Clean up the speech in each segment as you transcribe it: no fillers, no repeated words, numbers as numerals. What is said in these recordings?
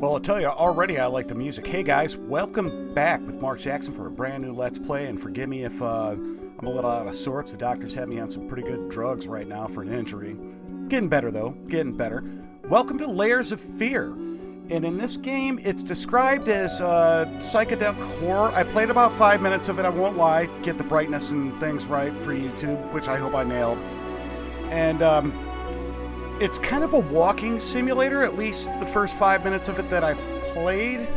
Well, I'll tell you already I like the music. Hey guys, welcome back with Mark Jackson for a brand new Let's Play, and forgive me if I'm a little out of sorts. The doctors have me on some pretty good drugs right now for an injury. Getting better though, getting better. Welcome to Layers of Fear. And in this game, it's described as psychedelic horror. I played about 5 minutes of it, I won't lie. Get the brightness and things right for YouTube, which I hope I nailed. And it's kind of a walking simulator, at least the first 5 minutes of it that I played.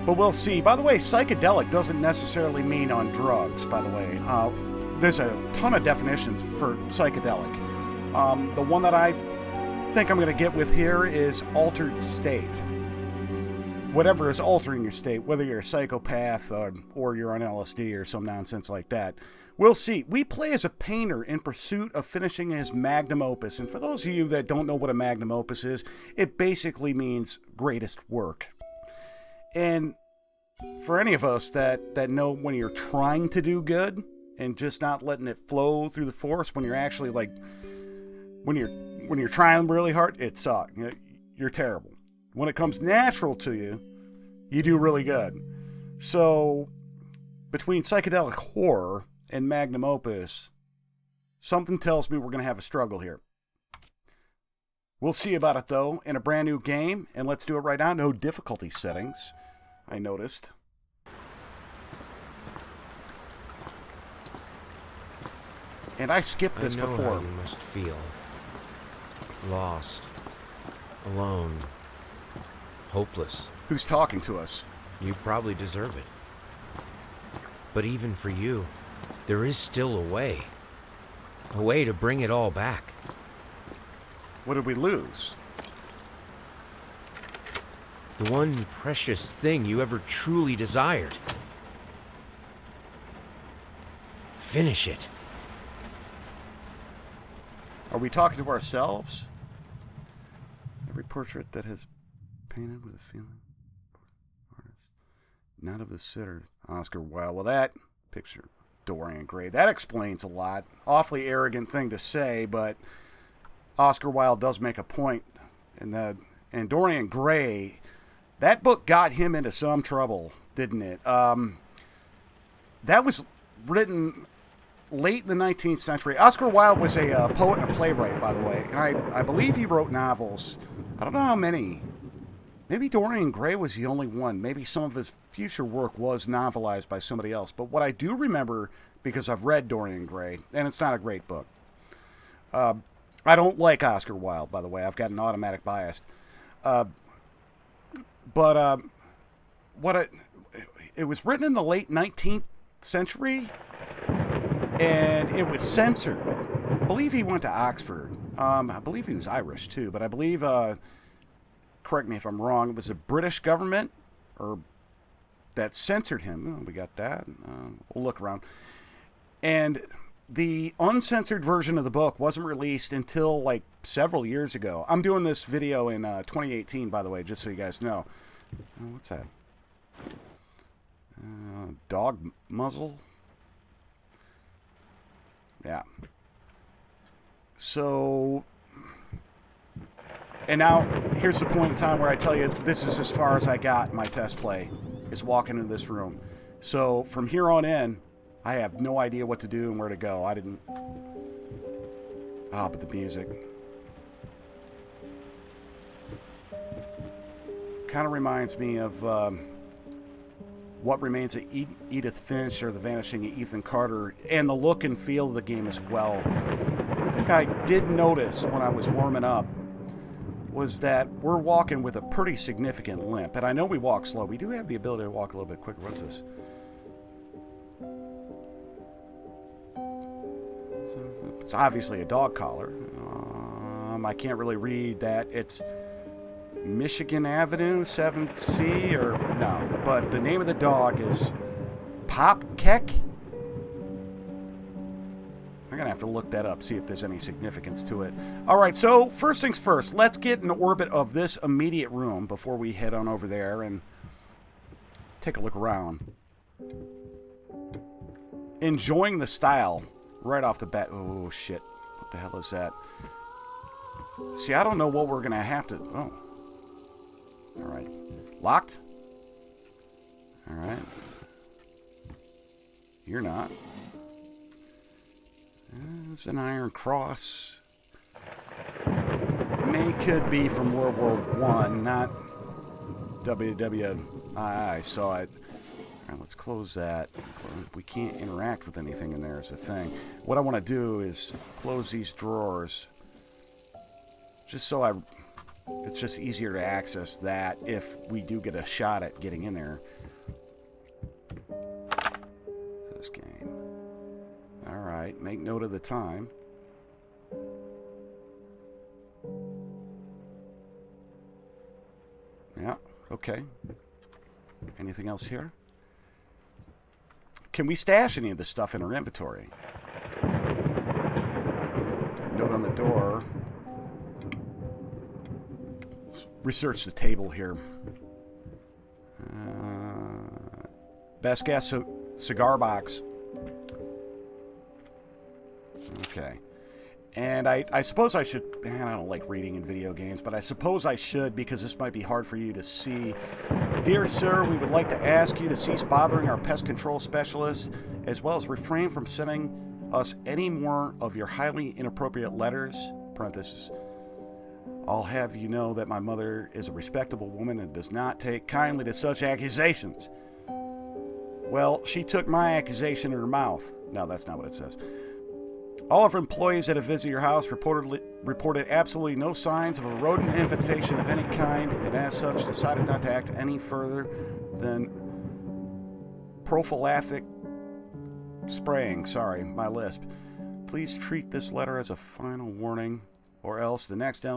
But we'll see. By the way, psychedelic doesn't necessarily mean on drugs, by the way. There's a ton of definitions for psychedelic. The one that I think I'm going to get with here is altered state. Whatever is altering your state, whether you're a psychopath or you're on LSD or some nonsense like that. We'll see. We play as a painter in pursuit of finishing his magnum opus. And for those of you that don't know what a magnum opus is, it basically means greatest work. And for any of us that know when you're trying to do good and just not letting it flow through the force, when you're actually like, when you're trying really hard, it sucks. You're terrible. When it comes natural to you, you do really good. So between psychedelic horror and magnum opus, something tells me we're going to have a struggle here. We'll see about it, though, in a brand new game, and let's do it right now. No difficulty settings, I noticed. And I skipped this before. How you must feel. Lost. Alone. Hopeless. Who's talking to us? You probably deserve it. But even for you, there is still a way. A way to bring it all back. What did we lose? The one precious thing you ever truly desired. Finish it. Are we talking to ourselves? Every portrait that has painted with a feeling. Artist. Not of the sitter. Oscar Wilde. Well, that picture. Dorian Gray. That explains a lot. Awfully arrogant thing to say, but Oscar Wilde does make a point. And Dorian Gray, that book got him into some trouble, didn't it? That was written late in the 19th century. Oscar Wilde was a poet and a playwright, by the way. And I believe he wrote novels. I don't know how many. Maybe Dorian Gray was the only one. Maybe some of his future work was novelized by somebody else. But what I do remember, because I've read Dorian Gray, and it's not a great book. I don't like Oscar Wilde, by the way. I've got an automatic bias. It was written in the late 19th century, and it was censored. I believe he went to Oxford. I believe he was Irish, too. But I believe... correct me if I'm wrong, it was the British government that censored him. Oh, we got that. We'll look around. And the uncensored version of the book wasn't released until like several years ago. I'm doing this video in 2018, by the way, just so you guys know. What's that? Dog muzzle? Yeah. So... And now, here's the point in time where I tell you this is as far as I got in my test play, is walking into this room. So, from here on in, I have no idea what to do and where to go. I didn't... but the music. Kind of reminds me of What Remains of Edith Finch or The Vanishing of Ethan Carter, and the look and feel of the game as well. One thing I did notice when I was warming up was that we're walking with a pretty significant limp. And I know we walk slow. We do have the ability to walk a little bit quicker. What's this? It's obviously a dog collar. I can't really read that. It's Michigan Avenue, 7th C, or no. But the name of the dog is Pop Keck. I'm going to have to look that up, see if there's any significance to it. All right, so first things first, let's get in orbit of this immediate room before we head on over there and take a look around. Enjoying the style right off the bat. Oh, shit. What the hell is that? See, I don't know what we're going to have to... Oh. Alright. Locked? Alright. You're not. There's an iron cross. Could be from World War One, not WWI. I saw it. Alright, let's close that. We can't interact with anything in there is the thing. What I want to do is close these drawers. Just so it's just easier to access that if we do get a shot at getting in there. This game. Alright, make note of the time. Yeah, okay. Anything else here? Can we stash any of this stuff in our inventory? Note on the door. Let's research the table here. Best guess, cigar box. Okay. And I suppose I should... I don't like reading in video games, but I suppose I should because this might be hard for you to see. Dear sir, we would like to ask you to cease bothering our pest control specialist, as well as refrain from sending us any more of your highly inappropriate letters. Parentheses. I'll have you know that my mother is a respectable woman and does not take kindly to such accusations. Well, she took my accusation in her mouth. No, that's not what it says. All of our employees that have visited your house reported absolutely no signs of a rodent infestation of any kind, and as such decided not to act any further than prophylactic spraying. Sorry, my lisp. Please treat this letter as a final warning, or else the next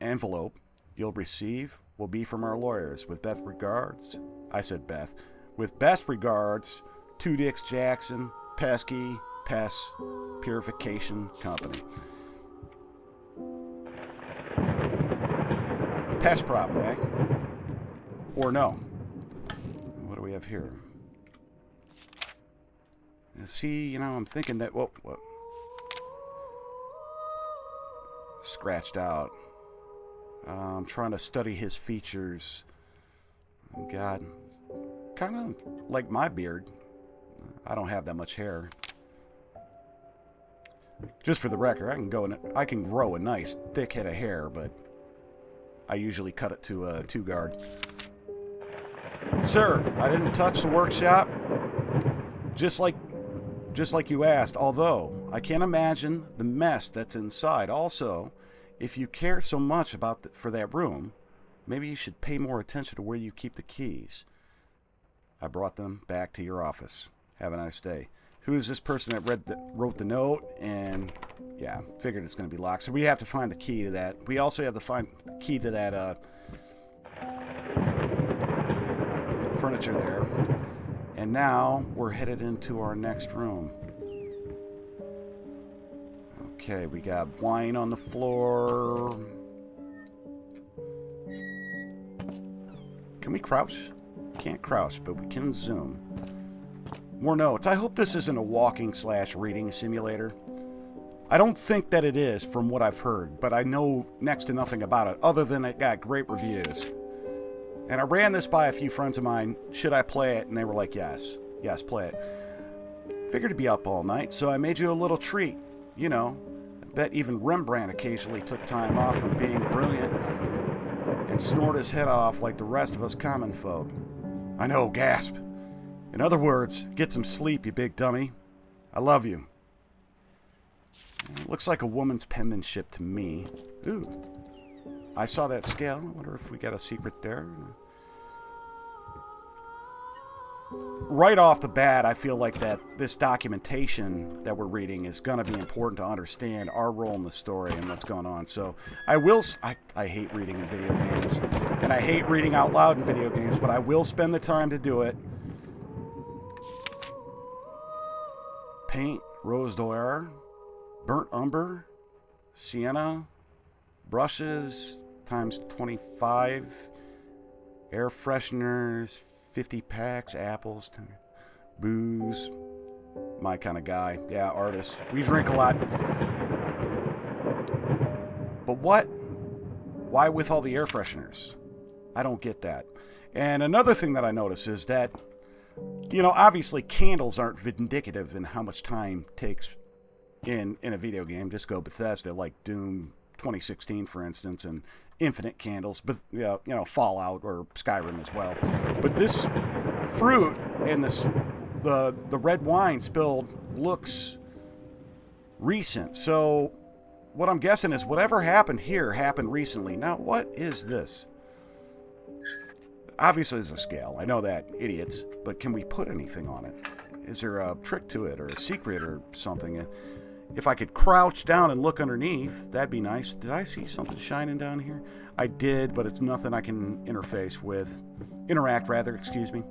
envelope you'll receive will be from our lawyers. With best regards, I said Beth. With best regards, 2 Dicks Jackson, Pesky, Pest Purification Company. Pest problem, eh? Or no? What do we have here? See, you know, I'm thinking that... Whoa, whoa. Scratched out. I'm trying to study his features. God. Kind of like my beard. I don't have that much hair. Just for the record, I can grow a nice thick head of hair, but I usually cut it to a 2-guard. Sir, I didn't touch the workshop, just like you asked. Although I can't imagine the mess that's inside. Also, if you care so much for that room, maybe you should pay more attention to where you keep the keys. I brought them back to your office. Have a nice day. Who is this person that wrote the note? And yeah, figured it's going to be locked. So we have to find the key to that. We also have to find the key to that furniture there. And now we're headed into our next room. Okay, we got wine on the floor. Can we crouch? Can't crouch, but we can zoom. More notes. I hope this isn't a walking/reading simulator. I don't think that it is from what I've heard, but I know next to nothing about it, other than it got great reviews. And I ran this by a few friends of mine. Should I play it? And they were like, yes. Yes, play it. Figured to be up all night, so I made you a little treat. You know, I bet even Rembrandt occasionally took time off from being brilliant and snored his head off like the rest of us common folk. I know, gasp. In other words, get some sleep, you big dummy. I love you. It looks like a woman's penmanship to me. Ooh. I saw that scale. I wonder if we got a secret there. Right off the bat, I feel like that this documentation that we're reading is going to be important to understand our role in the story and what's going on. So I hate reading in video games. And I hate reading out loud in video games, but I will spend the time to do it. Paint, rose d'or, burnt umber, sienna, brushes times 25, air fresheners, 50 packs, apples, booze. My kind of guy. Yeah, artist. We drink a lot. But what? Why with all the air fresheners? I don't get that. And another thing that I notice is that, you know, obviously candles aren't vindicative in how much time takes in a video game. Just go Bethesda, like Doom 2016, for instance, and infinite candles, but you know, Fallout or Skyrim as well. But this fruit and the red wine spilled looks recent. So what I'm guessing is whatever happened here happened recently. Now, what is this? Obviously, it's a scale. I know that, idiots. But can we put anything on it? Is there a trick to it or a secret or something? If I could crouch down and look underneath, that'd be nice. Did I see something shining down here? I did, but it's nothing I can interact rather, excuse me.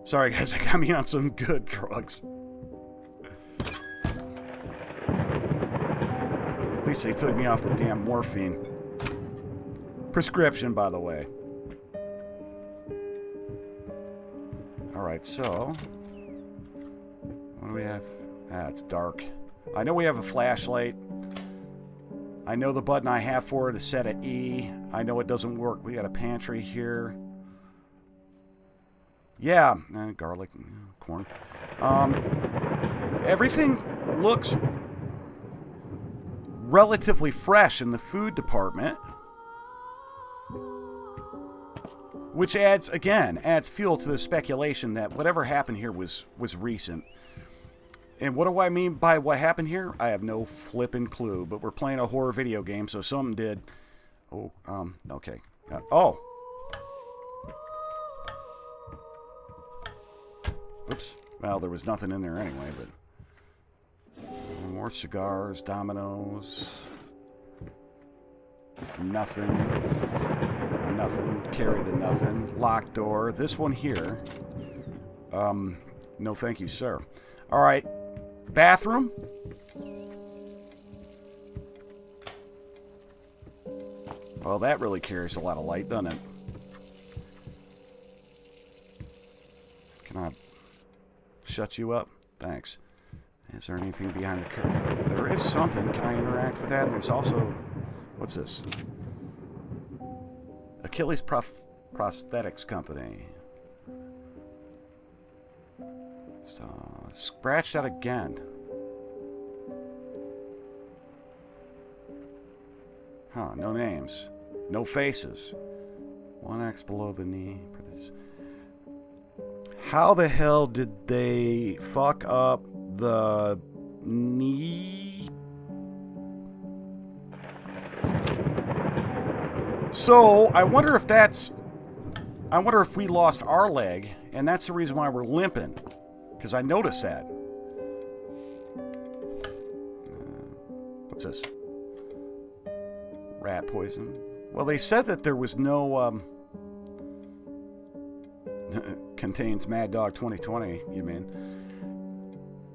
Sorry guys, they got me on some good drugs. At least they took me off the damn morphine. Prescription, by the way. Alright, so what do we have? Ah, it's dark. I know we have a flashlight. I know the button I have for it is set at E. I know it doesn't work. We got a pantry here. Yeah, garlic, corn. Everything looks relatively fresh in the food department, which adds fuel to the speculation that whatever happened here was recent. And what do I mean by what happened here? I have no flippin' clue, but we're playing a horror video game, so something did. Oh, okay. Oh. Oops. Well, there was nothing in there anyway, but more cigars, dominoes. Nothing. Nothing. Carry the nothing. Locked door. This one here. No thank you, sir. All right. Bathroom. Well, that really carries a lot of light, doesn't it? Can I shut you up? Thanks. Is there anything behind the curtain? There is something. Can I interact with that? And there's also... What's this? Achilles Prosthetics Company. So, scratched out again. Huh, no names. No faces. 1X below the knee. How the hell did they fuck up the knee? So, I wonder if we lost our leg, and that's the reason why we're limping. Because I noticed that. What's this? Rat poison. Well, they said that there was no, contains Mad Dog 2020, you mean.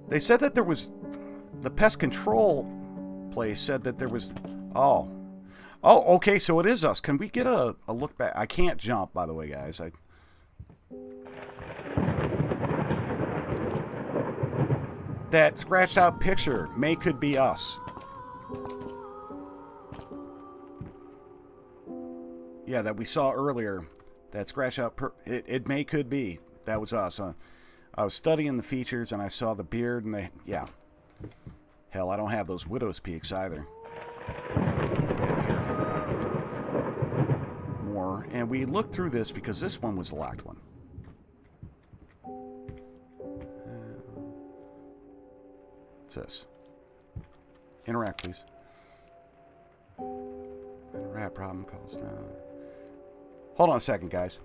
They said that there was, the pest control place said that there was, oh, okay, so it is us. Can we get a look back? I can't jump, by the way, guys. That scratched out picture could be us. Yeah, that we saw earlier. That scratched out, it could be. That was us. I was studying the features and I saw the beard and yeah. Hell, I don't have those widow's peaks either. More. And we looked through this because this one was the locked one. What's this? Interact, please. Rat problem calls down. Hold on a second, guys.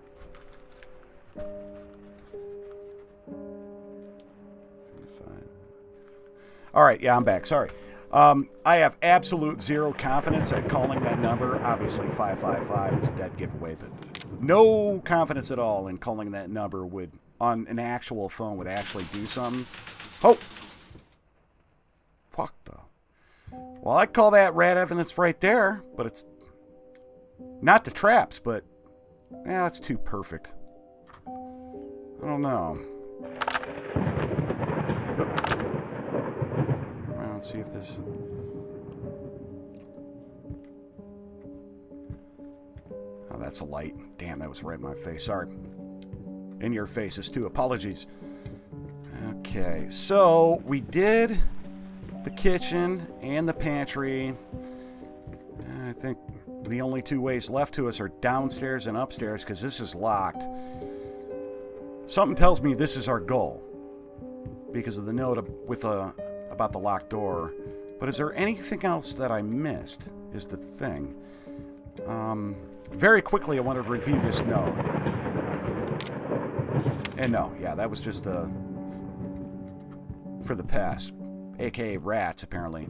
Alright, yeah, I'm back. Sorry. I have absolute zero confidence at calling that number. Obviously, 555 is a dead giveaway, but no confidence at all in calling that number would, on an actual phone, would actually do something. Oh! Fuck, though. Well, I'd call that rat evidence right there, but it's not the traps, but yeah, that's too perfect. I don't know. Well, let's see if this... Oh, that's a light. Damn, that was right in my face. Sorry. In your faces, too. Apologies. Okay, so we did the kitchen and the pantry. I think the only two ways left to us are downstairs and upstairs because this is locked. Something tells me this is our goal because of the note about the locked door. But is there anything else that I missed is the thing. Very quickly, I want to review this note. And no, yeah, that was just for the pest, aka rats, apparently.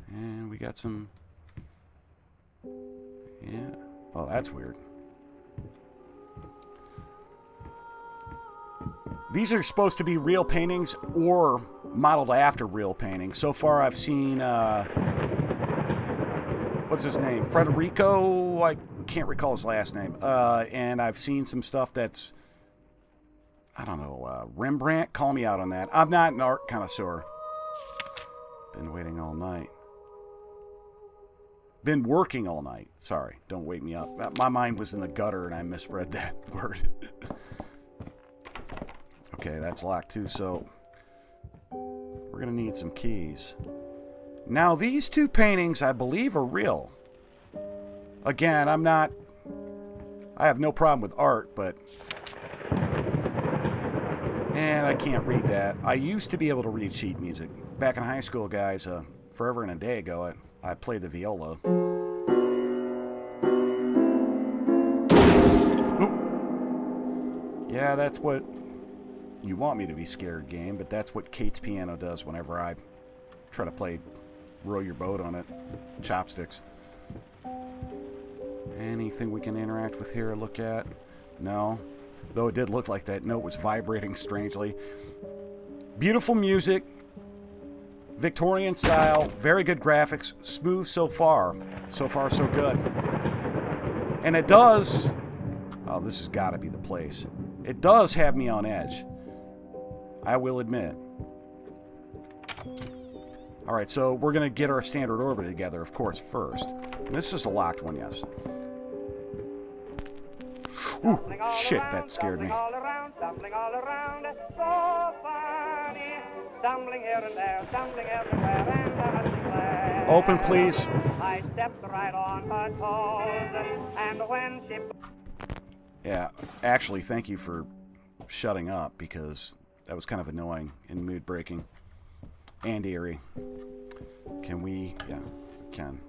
And we got some... Yeah. Oh, that's weird. These are supposed to be real paintings or modeled after real paintings. So far, I've seen... what's his name? Federico? I can't recall his last name. And I've seen some stuff that's... I don't know, Rembrandt? Call me out on that. I'm not an art connoisseur. Been waiting all night. Been working all night. Sorry, don't wake me up. My mind was in the gutter and I misread that word. Okay, that's locked too, so we're going to need some keys. Now, these two paintings, I believe, are real. Again, I have no problem with art, but... And I can't read that. I used to be able to read sheet music. Back in high school, guys, forever and a day ago, I played the viola. Ooh. Yeah, that's what you want me to be scared, game, but that's what Kate's piano does whenever I try to play Row Your Boat on it. Chopsticks. Anything we can interact with here or look at? No. Though it did look like that note was vibrating strangely. Beautiful music. Victorian style. Very good graphics. Smooth so far. So far, so good. And it does... Oh, this has got to be the place. It does have me on edge. I will admit. Alright, so we're going to get our standard orbit together, of course, first. This is a locked one, yes. Ooh, shit, that scared me. Open, please. Yeah, actually, thank you for shutting up, because that was kind of annoying and mood-breaking. And eerie. Can we... Yeah, can.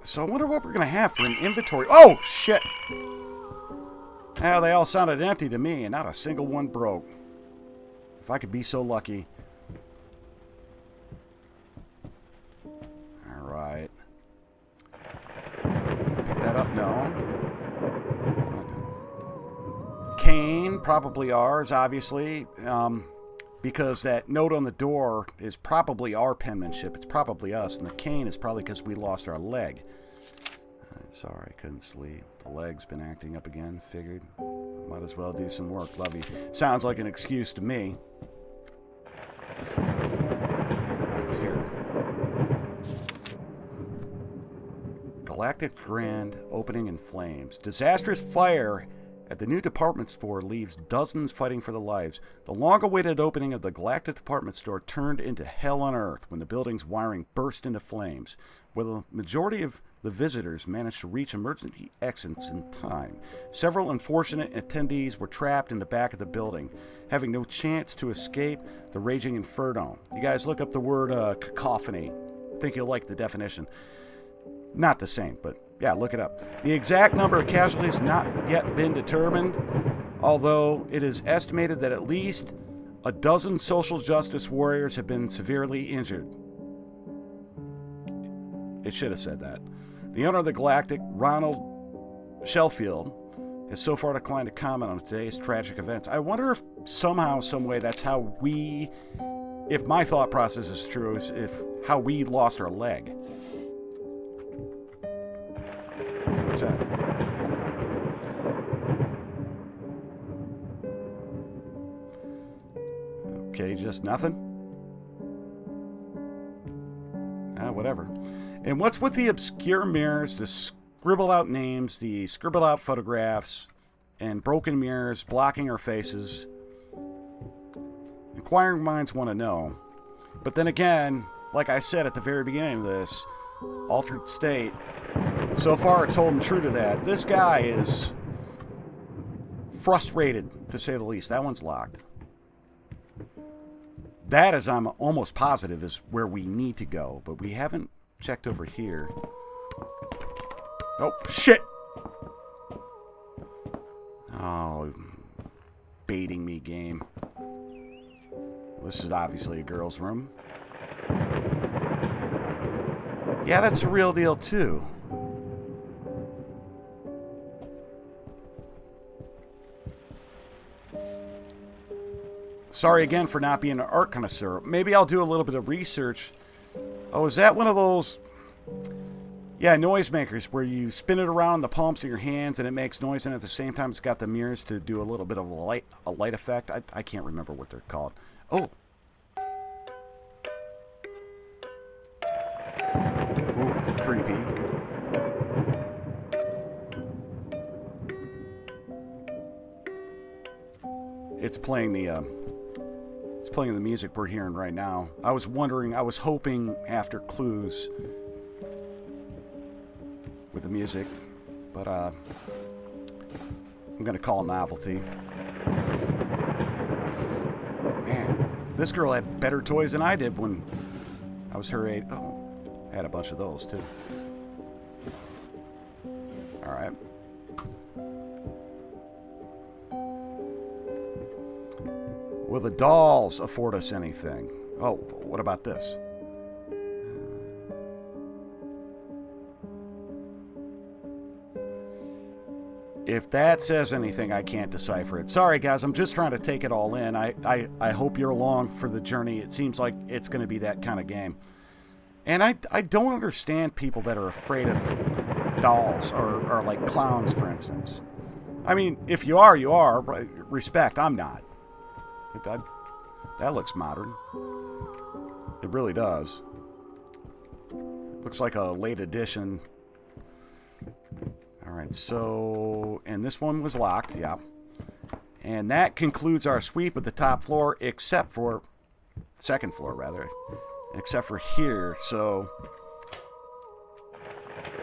So I wonder what we're going to have for an inventory. Oh, shit! Well, they all sounded empty to me, and not a single one broke. If I could be so lucky. Alright. Pick that up? No. Cane, probably ours, obviously. Because that note on the door is probably our penmanship. It's probably us. And the cane is probably because we lost our leg. Sorry, couldn't sleep. The leg's been acting up again. Figured might as well do some work. Love you. Sounds like an excuse to me. Right here. Galactic Grand opening in flames. Disastrous fire at the new department store leaves dozens fighting for their lives. The long-awaited opening of the Galactic Department Store turned into hell on Earth when the building's wiring burst into flames. Where the majority of the visitors managed to reach emergency exits in time, several unfortunate attendees were trapped in the back of the building, having no chance to escape the raging inferno. You guys look up the word cacophony. I think you'll like the definition. Not the same, but yeah, look it up. The exact number of casualties not yet been determined, although it is estimated that at least a dozen social justice warriors have been severely injured. It should have said that. The owner of the Galactic, Ronald Sheffield, has so far declined to comment on today's tragic events. I wonder if somehow, some way, that's how we, if my thought process is true, is if how we lost our leg. What's that? Okay, just nothing? Ah, whatever. And what's with the obscure mirrors, the scribbled out names, the scribbled out photographs, and broken mirrors blocking our faces. Inquiring minds want to know. But then again, like I said at the very beginning of this, altered state, so far it's holding true to that. This guy is frustrated, to say the least. That one's locked. That, as I'm almost positive, is where we need to go, but we haven't checked over here. Oh, shit! Oh, baiting me, game. This is obviously a girl's room. Yeah, that's the real deal, too. Sorry again for not being an art connoisseur. Maybe I'll do a little bit of research. Oh, is that one of those... Yeah, noisemakers where you spin it around the palms of your hands and it makes noise, and at the same time it's got the mirrors to do a little bit of a light effect. I can't remember what they're called. Oh. Ooh, creepy. It's playing the music we're hearing right now. I was hoping after clues with the music, but I'm gonna call novelty. Man, this girl had better toys than I did when I was her age. Oh, I had a bunch of those too. All right. Will the dolls afford us anything? Oh, what about this? If that says anything, I can't decipher it. Sorry, guys, I'm just trying to take it all in. I hope you're along for the journey. It seems like it's going to be that kind of game. And I don't understand people that are afraid of dolls or like clowns, for instance. I mean, if you are, you are. Respect, I'm not. That looks modern. It really does. Looks like a late edition. Alright, so... And this one was locked, yeah. And that concludes our sweep of the top floor, except for... Second floor, rather. Except for here, so...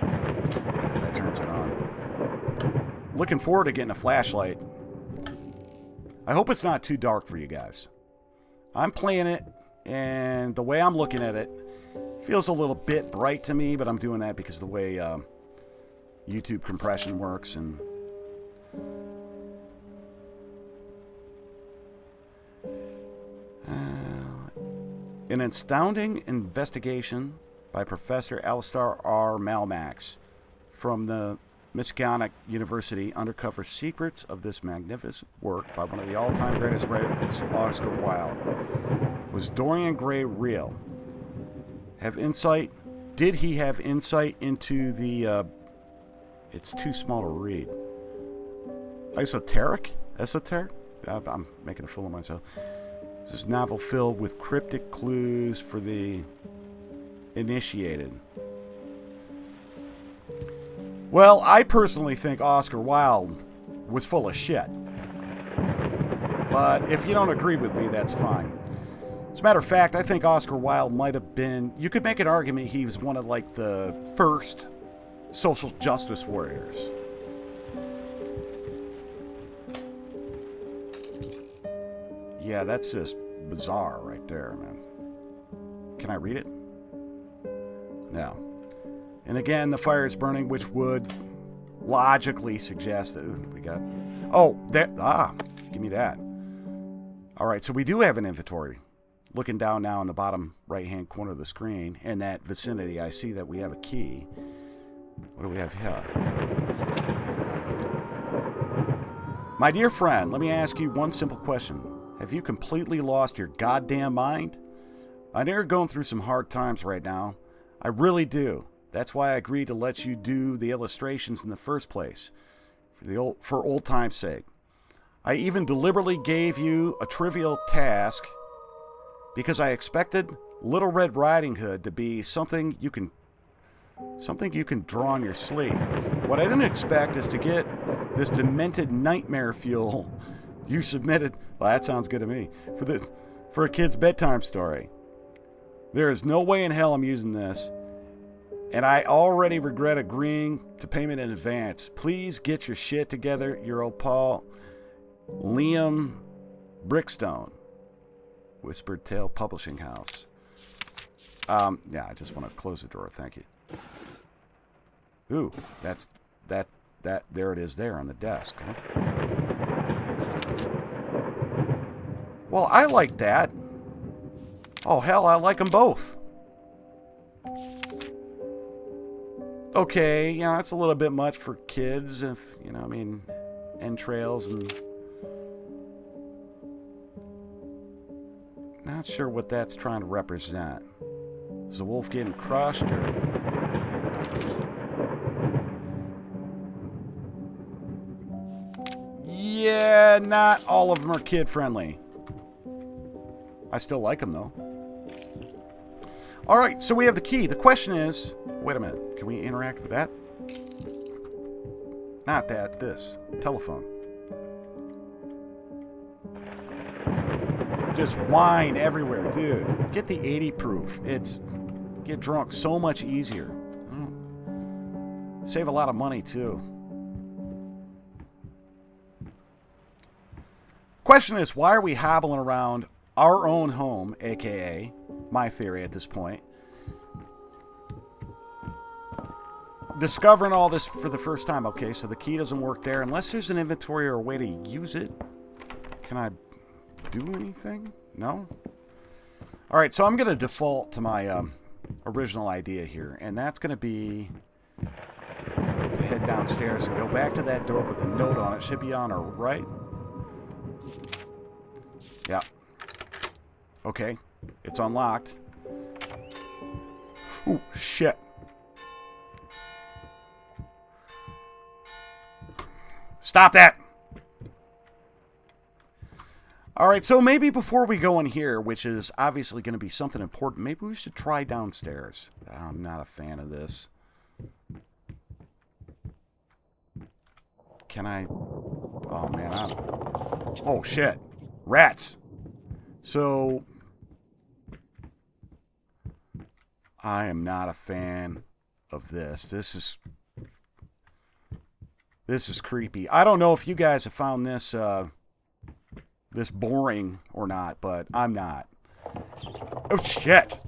Okay, that turns it on. Looking forward to getting a flashlight. I hope it's not too dark for you guys. I'm playing it, and the way I'm looking at it feels a little bit bright to me, but I'm doing that because of the way YouTube compression works. And an astounding investigation by Professor Alistair R. Malmax from the Michigan University uncovers secrets of this magnificent work by one of the all-time greatest writers, Oscar Wilde. Was Dorian Gray real? Did he have insight into the, it's too small to read. Esoteric? I'm making a fool of myself. This is a novel filled with cryptic clues for the initiated. Well, I personally think Oscar Wilde was full of shit. But if you don't agree with me, that's fine. As a matter of fact, I think Oscar Wilde might have been... You could make an argument he was one of, like, the first social justice warriors. Yeah, that's just bizarre right there, man. Can I read it? No. And again, the fire is burning, which would logically suggest that we got... Oh, there... give me that. All right, so we do have an inventory. Looking down now in the bottom right-hand corner of the screen, in that vicinity, I see that we have a key. What do we have here? My dear friend, let me ask you one simple question. Have you completely lost your goddamn mind? I know you're going through some hard times right now. I really do. That's why I agreed to let you do the illustrations in the first place, for old time's sake. I even deliberately gave you a trivial task because I expected Little Red Riding Hood to be something you can Something you can draw on your slate. What I didn't expect is to get this demented nightmare fuel you submitted. Well, that sounds good to me. For a kid's bedtime story. There is no way in hell I'm using this, and I already regret agreeing to payment in advance. Please get your shit together, your old pal, Liam Brickstone, Whispered Tale Publishing House. Yeah, I just want to close the drawer. Thank you. Ooh, there it is there on the desk. Huh? Well, I like that. Oh, hell, I like them both. Okay, that's a little bit much for kids, if, entrails and... Not sure what that's trying to represent. Is the wolf getting crushed, or... Yeah, not all of them are kid-friendly. I still like them, though. All right, so we have the key. The question is... Wait a minute. Can we interact with that? Not that. This. Telephone. Just wine everywhere. Dude, get the 80 proof. Get drunk so much easier. Save a lot of money, too. Question is, why are we hobbling around our own home, aka my theory at this point, discovering all this for the first time? Okay, so the key doesn't work there unless there's an inventory or a way to use it. Can I do anything? No? Alright, so I'm going to default to my original idea here, and that's going to be to head downstairs and go back to that door with a note on it. Should be on our right. Yeah. Okay. It's unlocked. Ooh, shit. Stop that! Alright, so maybe before we go in here, which is obviously going to be something important, maybe we should try downstairs. I'm not a fan of this. Can I... Oh, man. Oh, shit. Rats. So... I am not a fan of this. This is creepy. I don't know if you guys have found this... this boring or not, but I'm not. Oh, shit.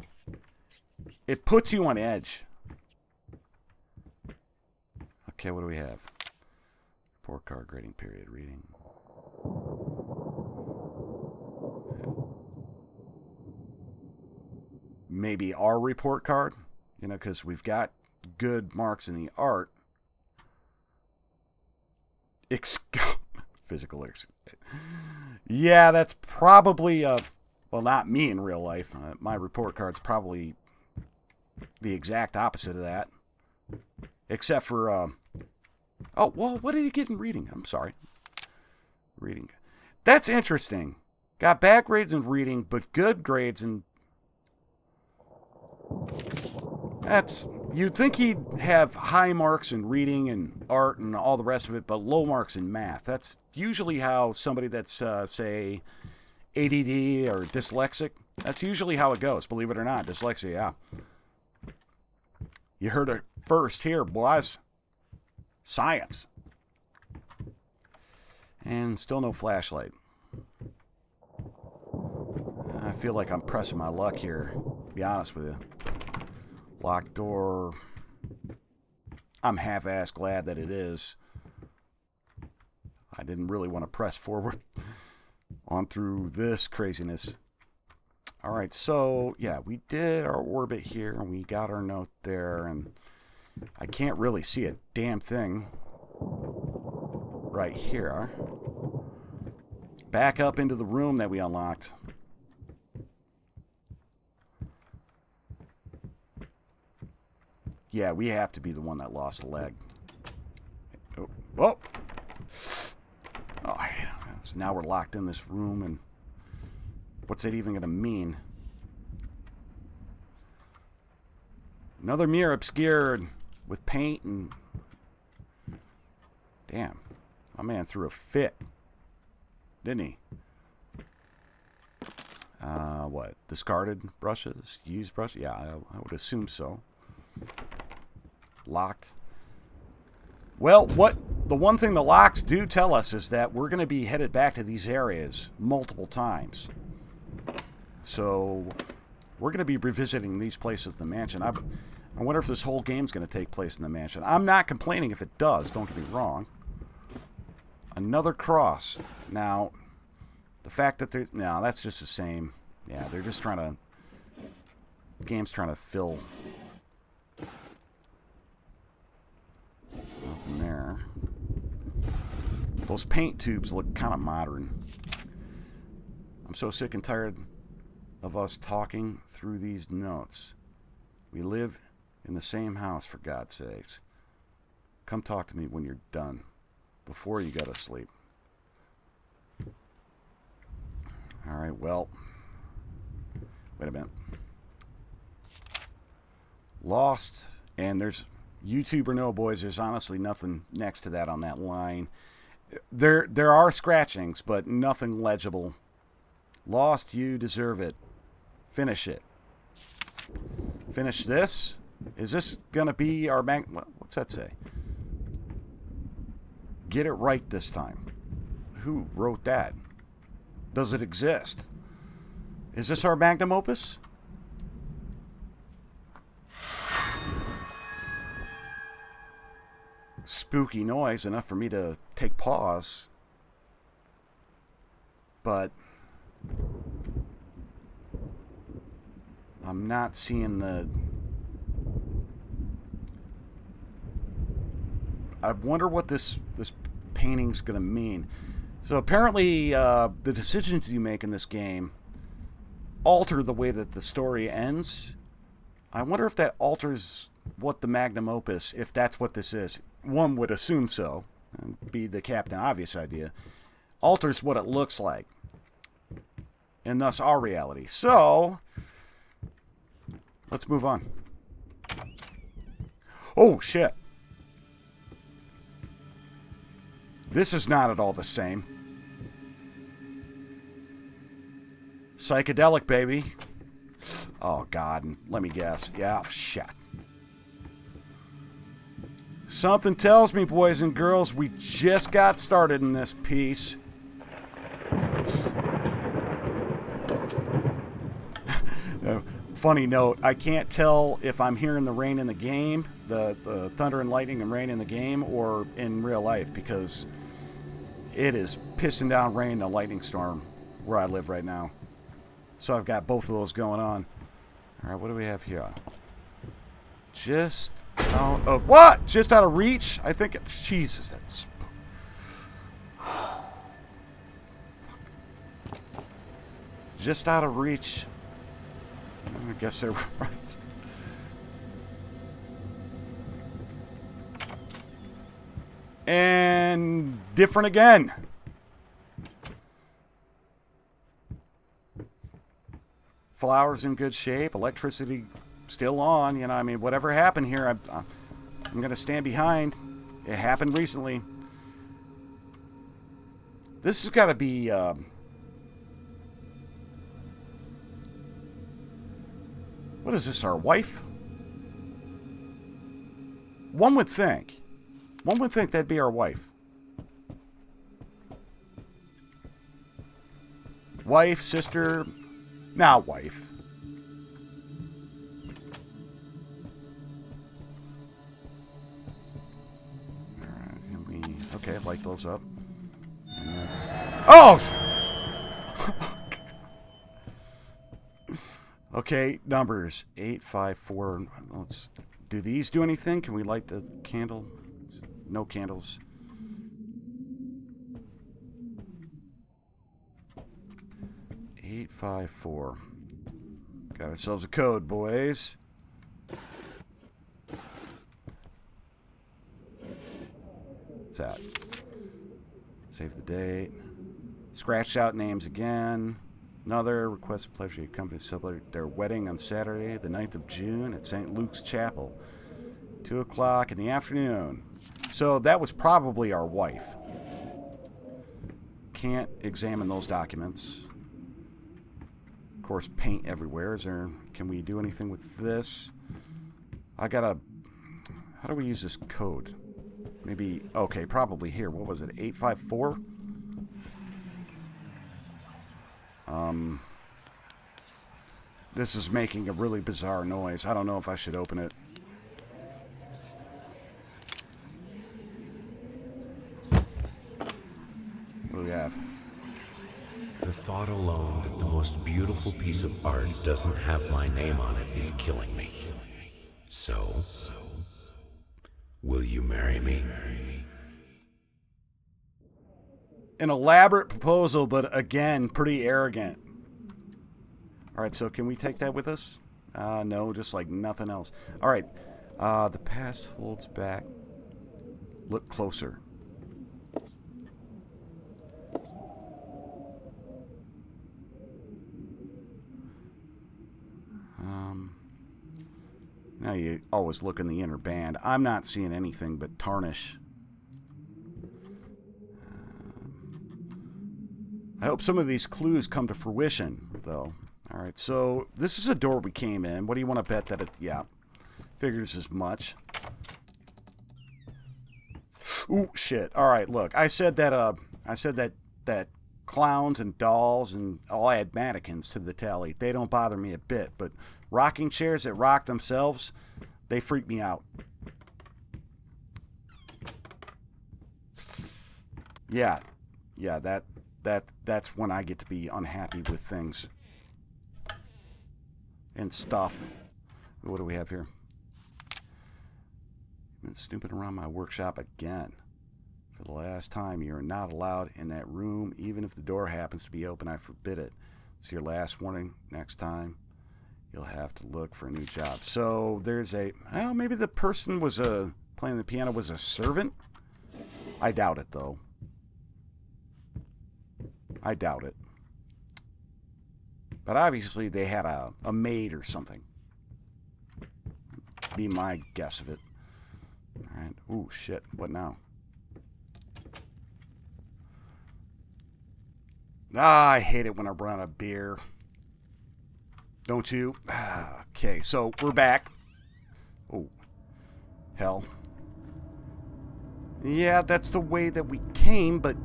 It puts you on edge. Okay, what do we have? Report card, grading period, reading. Maybe our report card, because we've got good marks in the art. Physical. Yeah, that's probably, well, not me in real life. My report card's probably the exact opposite of that. Except for, oh, well, what did he get in reading? I'm sorry. Reading. That's interesting. Got bad grades in reading, but good grades in... You'd think he'd have high marks in reading and art and all the rest of it, but low marks in math. That's usually how somebody that's, say, ADD or dyslexic, that's usually how it goes, believe it or not. Dyslexia, yeah. You heard it first here, boys. Science. And still no flashlight. I feel like I'm pressing my luck here, to be honest with you. Locked door. I'm half-assed glad that it is. I didn't really want to press forward on through this craziness. Alright, so, yeah, we did our orbit here, and we got our note there, and I can't really see a damn thing right here. Back up into the room that we unlocked. Yeah, we have to be the one that lost a leg. Oh, whoa! Oh, so now we're locked in this room, and what's that even going to mean? Another mirror obscured with paint and... Damn. My man threw a fit. Didn't he? What? Discarded brushes? Used brushes? Yeah, I would assume so. Locked. Well, the one thing the locks do tell us is that we're going to be headed back to these areas multiple times. So we're going to be revisiting these places in the mansion. I wonder if this whole game's going to take place in the mansion. I'm not complaining if it does, don't get me wrong. Another cross. Now, the fact that they're... No, that's just the same. Yeah, they're just trying to... The game's trying to fill... Nothing there. Those paint tubes look kind of modern. I'm so sick and tired of us talking through these notes. We live in the same house, for God's sakes. Come talk to me when you're done. Before you go to sleep. Alright, well. Wait a minute. Lost. And there's... YouTube or no, boys, there's honestly nothing next to that on that line. There are scratchings, but nothing legible. Lost, you deserve it. Finish it. Finish this? Is this going to be our bank? What's that say? Get it right this time. Who wrote that? Does it exist? Is this our magnum opus? Spooky noise, enough for me to take pause. But I'm not seeing the... I wonder what this painting's going to mean. So apparently the decisions you make in this game alter the way that the story ends. I wonder if that alters what the magnum opus, if that's what this is. One would assume so. Be the Captain Obvious idea. Alters what it looks like. And thus our reality. So, let's move on. Oh, shit. This is not at all the same. Psychedelic, baby. Oh, God. Let me guess. Yeah, shit. Something tells me, boys and girls, we just got started in this piece. Funny note, I can't tell if I'm hearing the rain in the game, the thunder and lightning and rain in the game, or in real life, because it is pissing down rain in a lightning storm where I live right now. So I've got both of those going on. All right, what do we have here? Just out of... What? Just out of reach? I think... Jesus, that's... Just out of reach. I guess they're right. And different again. Flowers in good shape. Electricity still on. You know, I mean, whatever happened here, I'm going to stand behind. It happened recently. This has got to be... what is this, our wife? One would think. One would think that'd be our wife. Wife, sister... Now wife. Alright, and we... Okay, light those up. Oh! Okay, numbers. 8, 5, 4. Let's... Do these do anything? Can we light the candle? No candles. 8, 5, 4. Got ourselves a code, boys. What's that? Save the date. Scratched out names again. Another requested pleasure your company celebrate their wedding on Saturday, the 9th of June at St. Luke's Chapel. 2 o'clock in the afternoon. So that was probably our wife. Can't examine those documents. Of course, paint everywhere. Can we do anything with this? How do we use this code? Maybe, okay, probably here. What was it, 854? This is making a really bizarre noise. I don't know if I should open it. What do we have? The thought alone that the most beautiful piece of art doesn't have my name on it is killing me. So, will you marry me? An elaborate proposal, but again, pretty arrogant. All right, so can we take that with us? No, just like nothing else. All right, the past holds back. Look closer. Now you always look in the inner band. I'm not seeing anything but tarnish. I hope some of these clues come to fruition, though. All right, so this is a door we came in. What do you want to bet that it... Yeah, figures as much. Ooh, shit. All right, look. I said that clowns and dolls and I'll add mannequins to the tally. They don't bother me a bit, but rocking chairs that rock themselves, they freak me out. Yeah, that's when I get to be unhappy with things and stuff. What do we have here? Been snooping around my workshop again. For the last time, you're not allowed in that room, even if the door happens to be open. I forbid it. It's your last warning. Next time, you'll have to look for a new job. So there's well, maybe the person was playing the piano was a servant. I doubt it, though. I doubt it. But obviously they had a maid or something. Be my guess of it. All right. Ooh, shit. What now? I hate it when I run out of beer. Don't you? Okay, so we're back. Oh, hell. Yeah, that's the way that we came, but...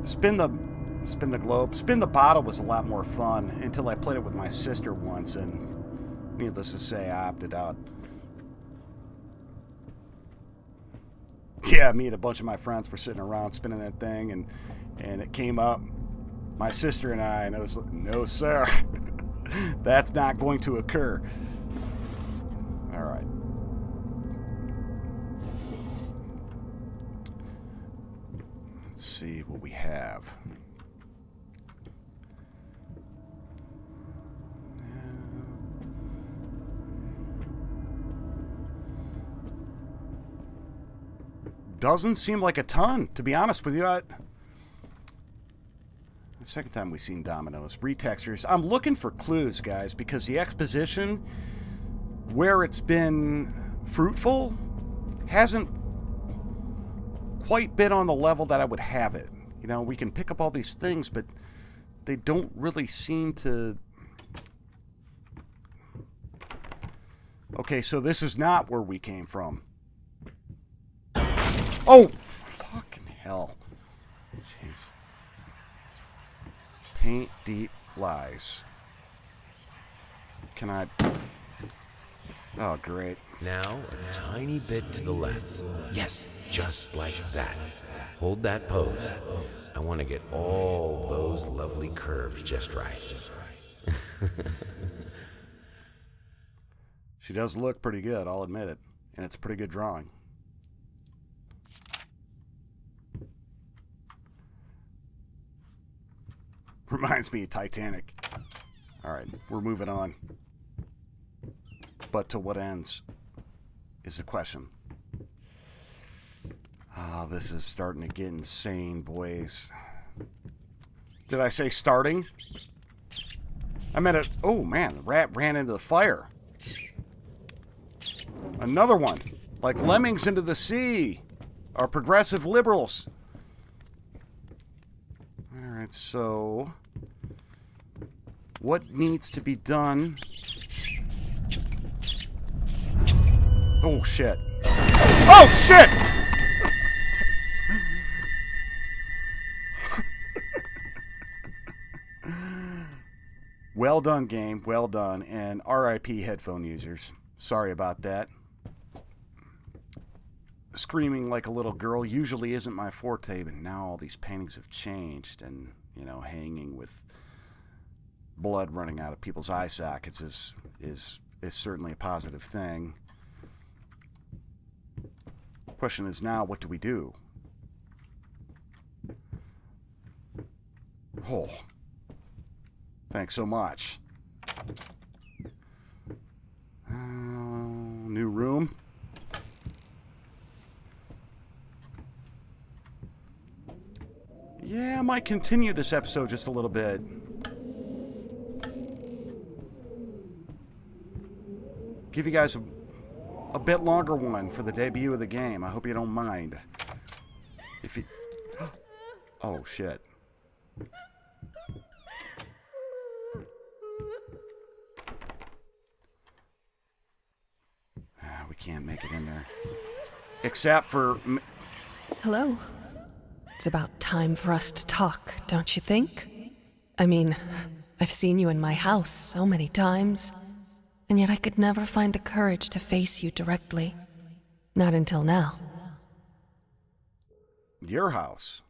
Spin the globe. Spin the bottle was a lot more fun until I played it with my sister once, and needless to say, I opted out. Yeah, me and a bunch of my friends were sitting around spinning that thing, and it came up, my sister and I, and it was like, no, sir. That's not going to occur. All right. Let's see what we have. Doesn't seem like a ton, to be honest with you. The second time we've seen dominoes. Retextures. I'm looking for clues, guys, because the exposition, where it's been fruitful, hasn't quite been on the level that I would have it. You know, we can pick up all these things, but they don't really seem to... Okay, so this is not where we came from. Oh, fucking hell. Jeez. Paint deep lies. Can I... Oh, great. Now, a tiny bit to the left. Yes, just like that. Hold that pose. I want to get all those lovely curves just right. She does look pretty good, I'll admit it. And it's a pretty good drawing. Reminds me of Titanic. Alright, we're moving on. But to what ends is the question. Oh, this is starting to get insane, boys. Did I say starting? I meant it. Oh, man, the rat ran into the fire. Another one. Like lemmings into the sea. Our progressive liberals. Alright, so... what needs to be done? Oh, shit. Oh, shit! Well done, game. Well done. And RIP headphone users. Sorry about that. Screaming like a little girl usually isn't my forte, but now all these paintings have changed, and, you know, hanging with blood running out of people's eye sockets is certainly a positive thing. Question is now, what do we do? Oh. Thanks so much. New room. Yeah, I might continue this episode just a little bit. Give you guys a bit longer one for the debut of the game. I hope you don't mind. If you... Oh, shit. We can't make it in there. Except for... Hello. It's about time for us to talk, don't you think? I mean, I've seen you in my house so many times, and yet I could never find the courage to face you directly. Not until now. Your house?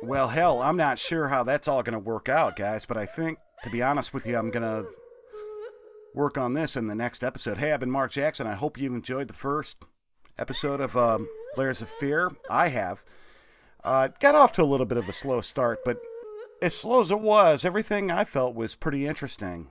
Well, hell, I'm not sure how that's all going to work out, guys, but I think, to be honest with you, I'm going to work on this in the next episode. Hey, I've been Mark Jackson. I hope you enjoyed the first episode of Layers of Fear. I have. Got off to a little bit of a slow start, but as slow as it was, everything I felt was pretty interesting.